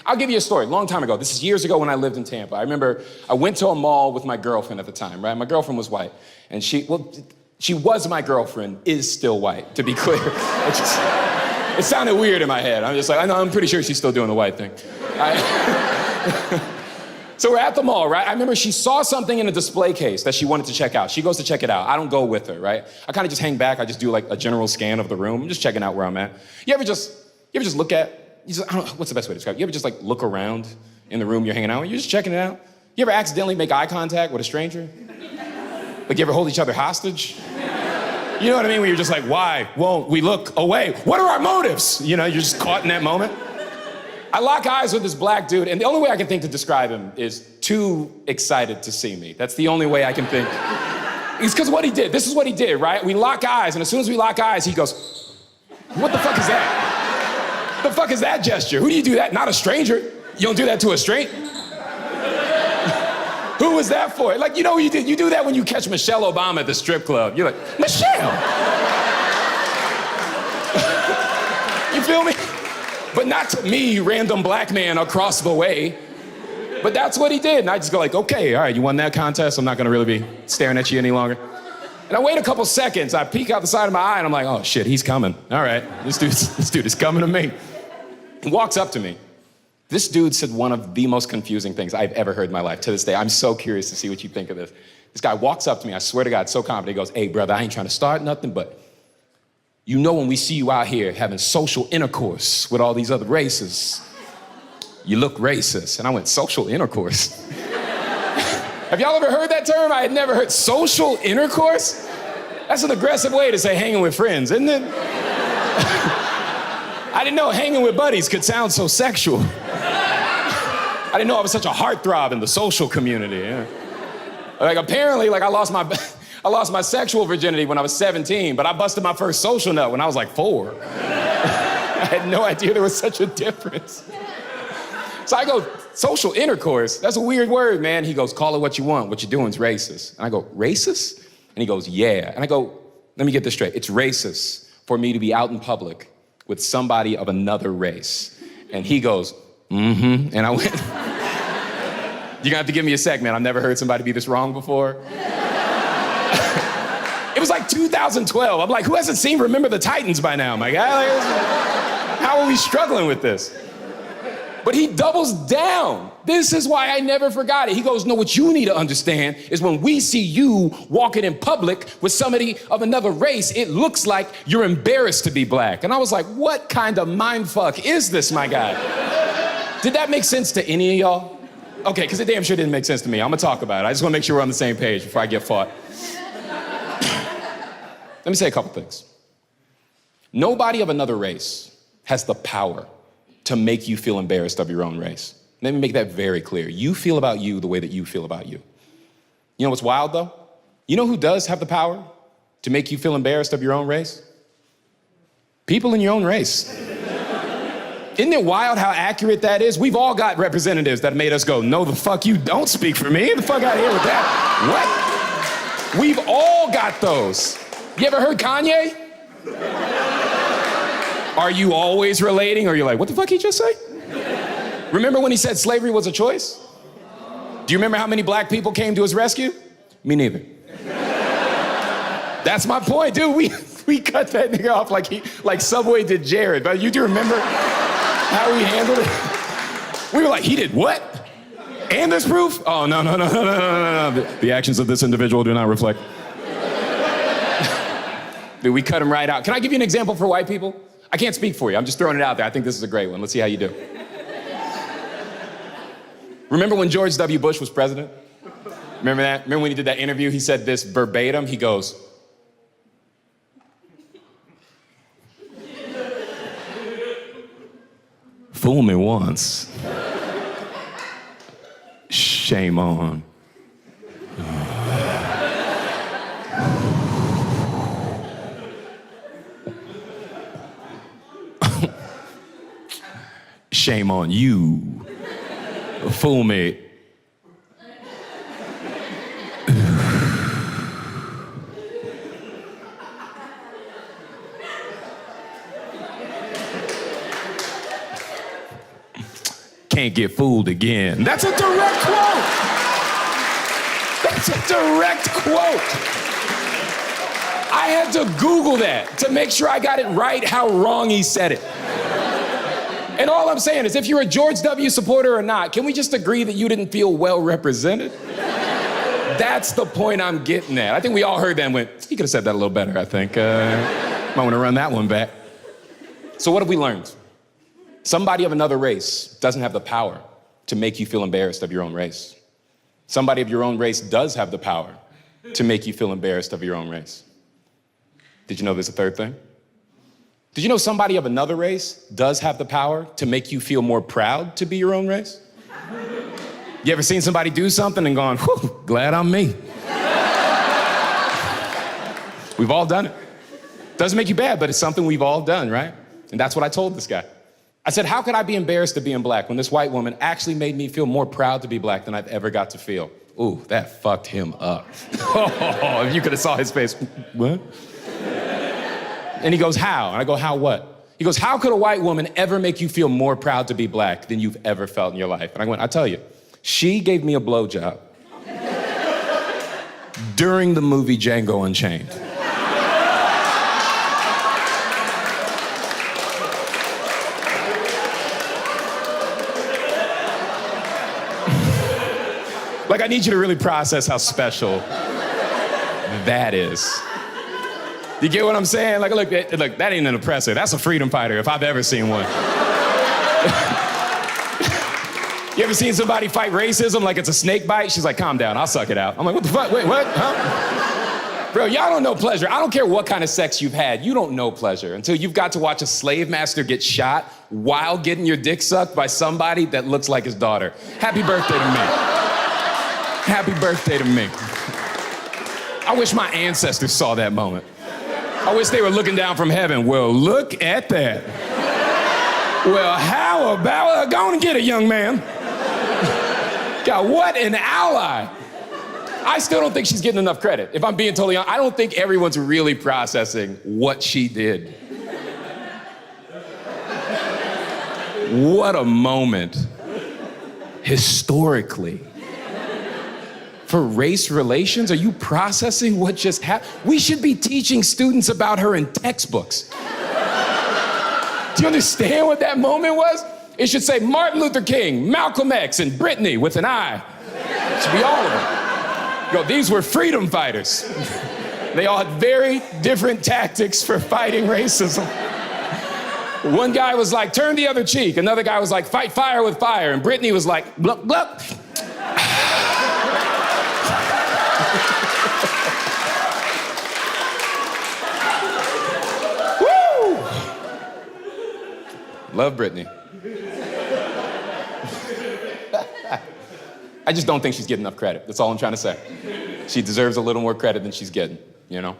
I'll give you a story. Long time ago. This is years ago when I lived in Tampa. I remember I went to a mall with my girlfriend at the time, right? My girlfriend was white. And she was my girlfriend, is still white, to be clear. It sounded weird in my head. I'm just like, I'm pretty sure she's still doing the white thing. So we're at the mall, right? I remember she saw something in a display case that she wanted to check out. She goes to check it out. I don't go with her, right? I kind of just hang back. I just do like a general scan of the room. I'm just checking out where I'm at. You ever just look at, I don't know, what's the best way to describe it? You ever just like look around in the room you're hanging out with? You're just checking it out. You ever accidentally make eye contact with a stranger? Like you ever hold each other hostage? You know what I mean? When you're just like, why won't we look away? What are our motives? You know, you're just caught in that moment. I lock eyes with this black dude, and the only way I can think to describe him is too excited to see me. That's the only way I can think. It's because what he did. This is what he did, right? We lock eyes, and as soon as we lock eyes, he goes, what the fuck is that? What the fuck is that gesture? Who do you do that? Not a stranger. You don't do that to a stranger. Who was that for? Like, you know what you do? You do that when you catch Michelle Obama at the strip club. You're like, Michelle! You feel me? But not to me, random black man across the way. But that's what he did. And I just go like, okay, all right, you won that contest. I'm not gonna really be staring at you any longer. And I wait a couple seconds. I peek out the side of my eye and I'm like, oh shit, he's coming. All right, this dude is coming to me. He walks up to me. This dude said one of the most confusing things I've ever heard in my life. To this day, I'm so curious to see what you think of this. This guy walks up to me, I swear to God, so confident. He goes, hey brother, I ain't trying to start nothing, but you know when we see you out here having social intercourse with all these other races, you look racist. And I went, social intercourse? Have y'all ever heard that term? I had never heard social intercourse? That's an aggressive way to say hanging with friends, isn't it? I didn't know hanging with buddies could sound so sexual. I didn't know I was such a heartthrob in the social community. Yeah. Like apparently, like I lost my sexual virginity when I was 17, but I busted my first social nut when I was like 4. I had no idea there was such a difference. So I go, social intercourse? That's a weird word, man. He goes, call it what you want. What you're doing is racist. And I go, racist? And he goes, yeah. And I go, let me get this straight. It's racist for me to be out in public with somebody of another race. And he goes, mm-hmm. And I went, you're gonna have to give me a sec, man. I've never heard somebody be this wrong before. It was like 2012. I'm like, who hasn't seen Remember the Titans by now, my guy? Like, how are we struggling with this? But he doubles down. This is why I never forgot it. He goes, no, what you need to understand is when we see you walking in public with somebody of another race, it looks like you're embarrassed to be black. And I was like, what kind of mindfuck is this, my guy? Did that make sense to any of y'all? Okay, because it damn sure didn't make sense to me. I'm gonna talk about it. I just wanna make sure we're on the same page before I get fought. Let me say a couple things. Nobody of another race has the power to make you feel embarrassed of your own race. Let me make that very clear. You feel about you the way that you feel about you. You know what's wild though? You know who does have the power to make you feel embarrassed of your own race? People in your own race. Isn't it wild how accurate that is? We've all got representatives that made us go, no, the fuck you don't speak for me. Get the fuck out of here with that. What? We've all got those. You ever heard Kanye? Are you always relating? Or you're like, what the fuck he just say? Remember when he said slavery was a choice? Do you remember how many black people came to his rescue? Me neither. That's my point, dude. We cut that nigga off like Subway did Jared. But you do remember how we handled it? We were like, he did what? And there's proof? Oh, no. The actions of this individual do not reflect. Dude, we cut him right out. Can I give you an example for white people? I can't speak for you. I'm just throwing it out there. I think this is a great one. Let's see how you do. Remember when George W. Bush was president? Remember that? Remember when he did that interview? He said this verbatim. He goes, fool me once. Shame on. Shame on you. Fool me. can't get fooled again. That's a direct quote. That's a direct quote. I had to Google that to make sure I got it right how wrong he said it. And all I'm saying is, if you're a George W. supporter or not, can we just agree that you didn't feel well represented? That's the point I'm getting at. I think we all heard that and went, he could have said that a little better, I think. Might want to run that one back. So what have we learned? Somebody of another race doesn't have the power to make you feel embarrassed of your own race. Somebody of your own race does have the power to make you feel embarrassed of your own race. Did you know there's a third thing? Did you know somebody of another race does have the power to make you feel more proud to be your own race? You ever seen somebody do something and gone, whew, glad I'm me? We've all done it. Doesn't make you bad, but it's something we've all done, right? And that's what I told this guy. I said, how could I be embarrassed of being black when this white woman actually made me feel more proud to be black than I've ever got to feel? Ooh, that fucked him up. Oh, if you could have saw his face. What? And he goes, how? And I go, how what? He goes, how could a white woman ever make you feel more proud to be black than you've ever felt in your life? And I went, I'll tell you, she gave me a blowjob during the movie Django Unchained. Like, I need you to really process how special that is. You get what I'm saying? Like, look, that ain't an oppressor. That's a freedom fighter if I've ever seen one. You ever seen somebody fight racism like it's a snake bite? She's like, calm down, I'll suck it out. I'm like, what the fuck? Wait, what? Huh? Bro, y'all don't know pleasure. I don't care what kind of sex you've had. You don't know pleasure until you've got to watch a slave master get shot while getting your dick sucked by somebody that looks like his daughter. Happy birthday to me. Happy birthday to me. I wish my ancestors saw that moment. I wish they were looking down from heaven. Well, look at that. Well, how about, go on and get it, young man. God, what an ally. I still don't think she's getting enough credit. If I'm being totally honest, I don't think everyone's really processing what she did. What a moment, historically. For race relations? Are you processing what just happened? We should be teaching students about her in textbooks. Do you understand what that moment was? It should say Martin Luther King, Malcolm X, and Brittany with an I. It should be all of them. Yo, these were freedom fighters. They all had very different tactics for fighting racism. One guy was like, turn the other cheek. Another guy was like, fight fire with fire. And Brittany was like, blup, blup. Love Brittany. I just don't think she's getting enough credit. That's all I'm trying to say. She deserves a little more credit than she's getting, you know?